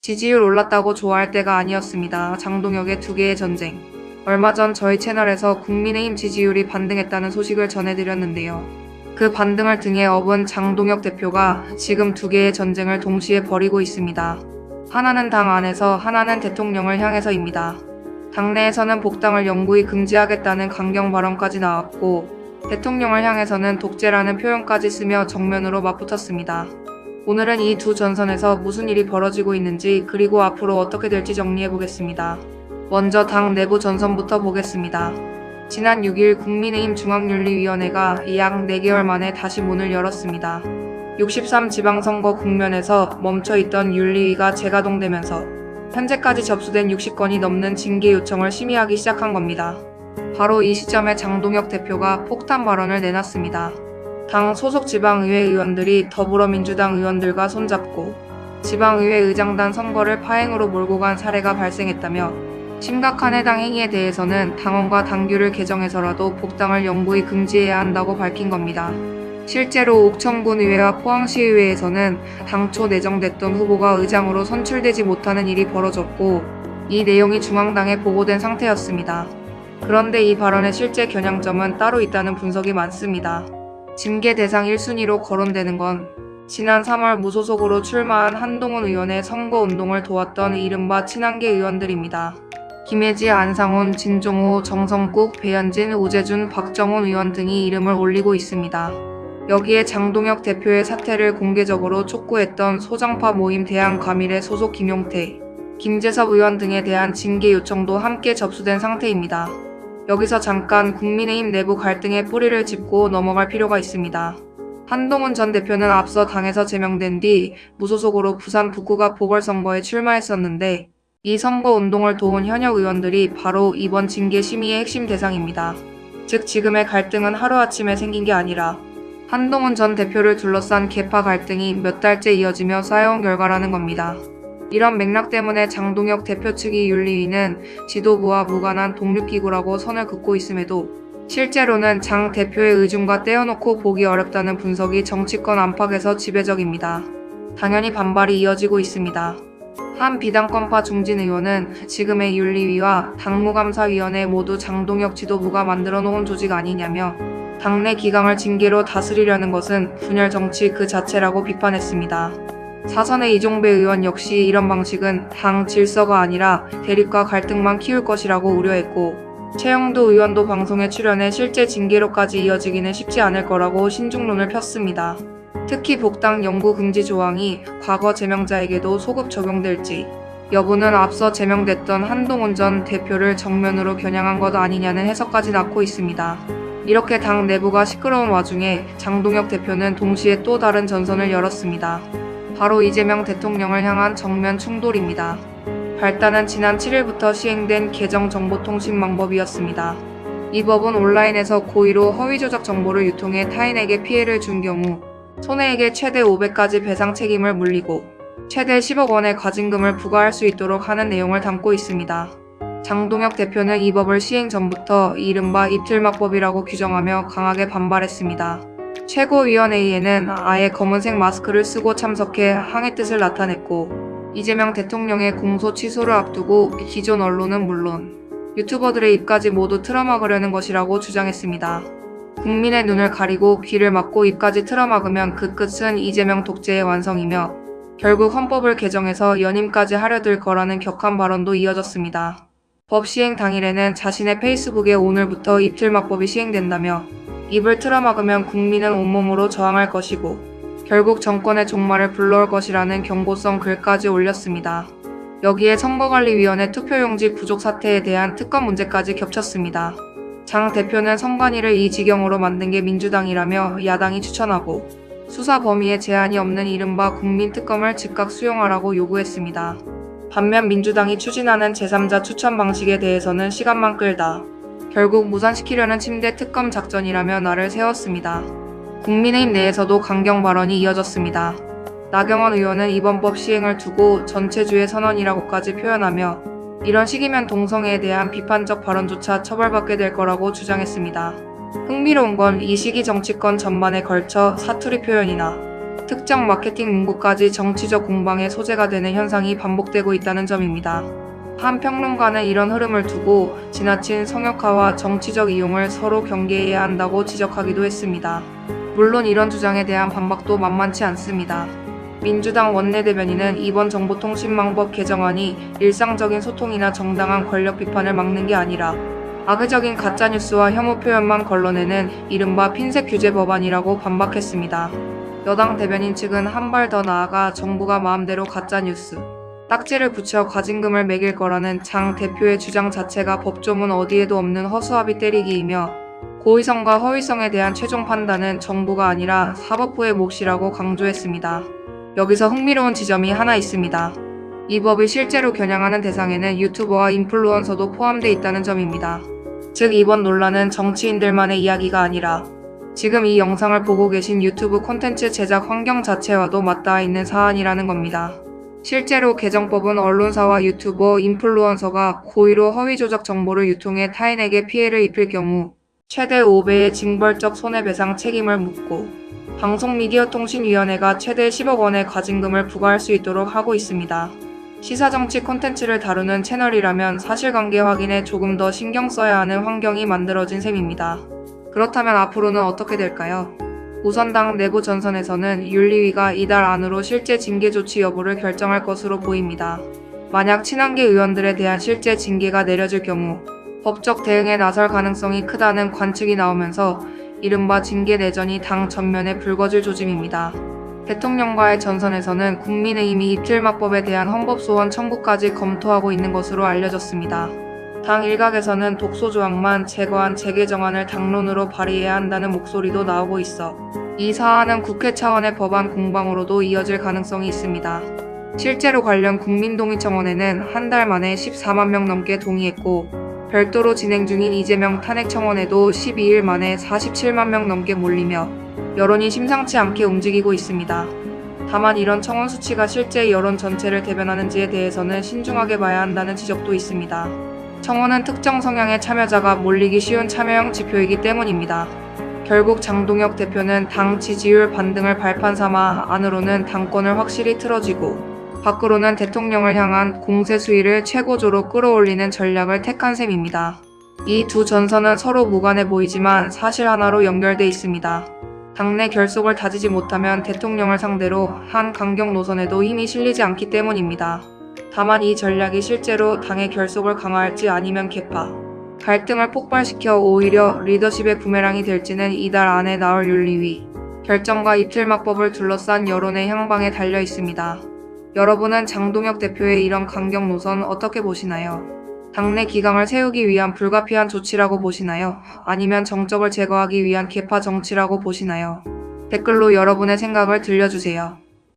지지율 올랐다고 좋아할 때가 아니었습니다. 장동혁의 두 개의 전쟁. 얼마 전 저희 채널에서 국민의힘 지지율이 반등했다는 소식을 전해드렸는데요. 그 반등을 등에 업은 장동혁 대표가 지금 두 개의 전쟁을 동시에 벌이고 있습니다. 하나는 당 안에서, 하나는 대통령을 향해서입니다. 당내에서는 복당을 영구히 금지하겠다는 강경 발언까지 나왔고, 대통령을 향해서는 독재라는 표현까지 쓰며 정면으로 맞붙었습니다. 오늘은 이 두 전선에서 무슨 일이 벌어지고 있는지, 그리고 앞으로 어떻게 될지 정리해보겠습니다. 먼저 당 내부 전선부터 보겠습니다. 지난 6일 국민의힘 중앙윤리위원회가 약 4개월 만에 다시 문을 열었습니다. 63 지방선거 국면에서 멈춰있던 윤리위가 재가동되면서 현재까지 접수된 60건이 넘는 징계 요청을 심의하기 시작한 겁니다. 바로 이 시점에 장동혁 대표가 폭탄 발언을 내놨습니다. 당 소속 지방의회 의원들이 더불어민주당 의원들과 손잡고 지방의회 의장단 선거를 파행으로 몰고 간 사례가 발생했다며 심각한 해당 행위에 대해서는 당원과 당규를 개정해서라도 복당을 영구히 금지해야 한다고 밝힌 겁니다. 실제로 옥천군의회와 포항시의회에서는 당초 내정됐던 후보가 의장으로 선출되지 못하는 일이 벌어졌고, 이 내용이 중앙당에 보고된 상태였습니다. 그런데 이 발언의 실제 겨냥점은 따로 있다는 분석이 많습니다. 징계 대상 1순위로 거론되는 건 지난 3월 무소속으로 출마한 한동훈 의원의 선거운동을 도왔던 이른바 친한계 의원들입니다. 김혜지, 안상훈, 진종호, 정성국, 배현진, 오재준, 박정훈 의원 등이 이름을 올리고 있습니다. 여기에 장동혁 대표의 사퇴를 공개적으로 촉구했던 소장파 모임 대한과밀의 소속 김용태, 김재섭 의원 등에 대한 징계 요청도 함께 접수된 상태입니다. 여기서 잠깐 국민의힘 내부 갈등의 뿌리를 짚고 넘어갈 필요가 있습니다. 한동훈 전 대표는 앞서 당에서 제명된 뒤 무소속으로 부산 북구가 보궐선거에 출마했었는데, 이 선거운동을 도운 현역 의원들이 바로 이번 징계 심의의 핵심 대상입니다. 즉 지금의 갈등은 하루아침에 생긴 게 아니라 한동훈 전 대표를 둘러싼 계파 갈등이 몇 달째 이어지며 쌓여온 결과라는 겁니다. 이런 맥락 때문에 장동혁 대표 측이 윤리위는 지도부와 무관한 독립기구라고 선을 긋고 있음에도 실제로는 장 대표의 의중과 떼어놓고 보기 어렵다는 분석이 정치권 안팎에서 지배적입니다. 당연히 반발이 이어지고 있습니다. 한 비당권파 중진 의원은 지금의 윤리위와 당무감사위원회 모두 장동혁 지도부가 만들어 놓은 조직 아니냐며 당내 기강을 징계로 다스리려는 것은 분열 정치 그 자체라고 비판했습니다. 사선의 이종배 의원 역시 이런 방식은 당 질서가 아니라 대립과 갈등만 키울 것이라고 우려했고, 최영도 의원도 방송에 출연해 실제 징계로까지 이어지기는 쉽지 않을 거라고 신중론을 폈습니다. 특히 복당 영구 금지 조항이 과거 제명자에게도 소급 적용될지 여부는 앞서 제명됐던 한동훈 전 대표를 정면으로 겨냥한 것 아니냐는 해석까지 낳고 있습니다. 이렇게 당 내부가 시끄러운 와중에 장동혁 대표는 동시에 또 다른 전선을 열었습니다. 바로 이재명 대통령을 향한 정면 충돌입니다. 발단은 지난 7일부터 시행된 개정정보통신망법이었습니다. 이 법은 온라인에서 고의로 허위조작 정보를 유통해 타인에게 피해를 준 경우 손해액의 최대 5배까지 배상 책임을 물리고 최대 10억 원의 과징금을 부과할 수 있도록 하는 내용을 담고 있습니다. 장동혁 대표는 이 법을 시행 전부터 이른바 입틀막법이라고 규정하며 강하게 반발했습니다. 최고위원회의에는 아예 검은색 마스크를 쓰고 참석해 항의 뜻을 나타냈고, 이재명 대통령의 공소 취소를 앞두고 기존 언론은 물론 유튜버들의 입까지 모두 틀어막으려는 것이라고 주장했습니다. 국민의 눈을 가리고 귀를 막고 입까지 틀어막으면 그 끝은 이재명 독재의 완성이며 결국 헌법을 개정해서 연임까지 하려 들 거라는 격한 발언도 이어졌습니다. 법 시행 당일에는 자신의 페이스북에 오늘부터 입틀막법이 시행된다며 입을 틀어막으면 국민은 온몸으로 저항할 것이고 결국 정권의 종말을 불러올 것이라는 경고성 글까지 올렸습니다. 여기에 선거관리위원회 투표용지 부족 사태에 대한 특검 문제까지 겹쳤습니다. 장 대표는 선관위를 이 지경으로 만든 게 민주당이라며 야당이 추천하고 수사 범위에 제한이 없는 이른바 국민특검을 즉각 수용하라고 요구했습니다. 반면 민주당이 추진하는 제3자 추천 방식에 대해서는 시간만 끌다 결국 무산시키려는 침대 특검 작전이라며 날을 세웠습니다. 국민의힘 내에서도 강경 발언이 이어졌습니다. 나경원 의원은 이번 법 시행을 두고 전체주의 선언이라고까지 표현하며 이런 시기면 동성애에 대한 비판적 발언조차 처벌받게 될 거라고 주장했습니다. 흥미로운 건 이 시기 정치권 전반에 걸쳐 사투리 표현이나 특정 마케팅 문구까지 정치적 공방의 소재가 되는 현상이 반복되고 있다는 점입니다. 한 평론가는 이런 흐름을 두고 지나친 성역화와 정치적 이용을 서로 경계해야 한다고 지적하기도 했습니다. 물론 이런 주장에 대한 반박도 만만치 않습니다. 민주당 원내대변인은 이번 정보통신망법 개정안이 일상적인 소통이나 정당한 권력 비판을 막는 게 아니라 악의적인 가짜뉴스와 혐오 표현만 걸러내는 이른바 핀셋 규제 법안이라고 반박했습니다. 여당 대변인 측은 한 발 더 나아가 정부가 마음대로 가짜뉴스, 딱지를 붙여 과징금을 매길 거라는 장 대표의 주장 자체가 법조문 어디에도 없는 허수아비 때리기이며 고의성과 허위성에 대한 최종 판단은 정부가 아니라 사법부의 몫이라고 강조했습니다. 여기서 흥미로운 지점이 하나 있습니다. 이 법이 실제로 겨냥하는 대상에는 유튜버와 인플루언서도 포함돼 있다는 점입니다. 즉 이번 논란은 정치인들만의 이야기가 아니라 지금 이 영상을 보고 계신 유튜브 콘텐츠 제작 환경 자체와도 맞닿아 있는 사안이라는 겁니다. 실제로 개정법은 언론사와 유튜버, 인플루언서가 고의로 허위 조작 정보를 유통해 타인에게 피해를 입힐 경우 최대 5배의 징벌적 손해배상 책임을 묻고 방송미디어통신위원회가 최대 10억 원의 과징금을 부과할 수 있도록 하고 있습니다. 시사정치 콘텐츠를 다루는 채널이라면 사실관계 확인에 조금 더 신경 써야 하는 환경이 만들어진 셈입니다. 그렇다면 앞으로는 어떻게 될까요? 우선 당 내부 전선에서는 윤리위가 이달 안으로 실제 징계 조치 여부를 결정할 것으로 보입니다. 만약 친한계 의원들에 대한 실제 징계가 내려질 경우 법적 대응에 나설 가능성이 크다는 관측이 나오면서 이른바 징계 내전이 당 전면에 불거질 조짐입니다. 대통령과의 전선에서는 국민의힘이 입틀막법에 대한 헌법소원 청구까지 검토하고 있는 것으로 알려졌습니다. 당 일각에서는 독소 조항만 제거한 재개정안을 당론으로 발의해야 한다는 목소리도 나오고 있어 이 사안은 국회 차원의 법안 공방으로도 이어질 가능성이 있습니다. 실제로 관련 국민동의청원에는 한 달 만에 14만 명 넘게 동의했고 별도로 진행 중인 이재명 탄핵 청원에도 12일 만에 47만 명 넘게 몰리며 여론이 심상치 않게 움직이고 있습니다. 다만 이런 청원 수치가 실제 여론 전체를 대변하는지에 대해서는 신중하게 봐야 한다는 지적도 있습니다. 청원은 특정 성향의 참여자가 몰리기 쉬운 참여형 지표이기 때문입니다. 결국 장동혁 대표는 당 지지율 반등을 발판 삼아 안으로는 당권을 확실히 틀어쥐고 밖으로는 대통령을 향한 공세 수위를 최고조로 끌어올리는 전략을 택한 셈입니다. 이 두 전선은 서로 무관해 보이지만 사실 하나로 연결돼 있습니다. 당내 결속을 다지지 못하면 대통령을 상대로 한 강경 노선에도 힘이 실리지 않기 때문입니다. 다만 이 전략이 실제로 당의 결속을 강화할지 아니면 개파, 갈등을 폭발시켜 오히려 리더십의 부메랑이 될지는 이달 안에 나올 윤리위 결정과 입틀막법을 둘러싼 여론의 향방에 달려 있습니다. 여러분은 장동혁 대표의 이런 강경 노선 어떻게 보시나요? 당내 기강을 세우기 위한 불가피한 조치라고 보시나요? 아니면 정적을 제거하기 위한 개파 정치라고 보시나요? 댓글로 여러분의 생각을 들려주세요.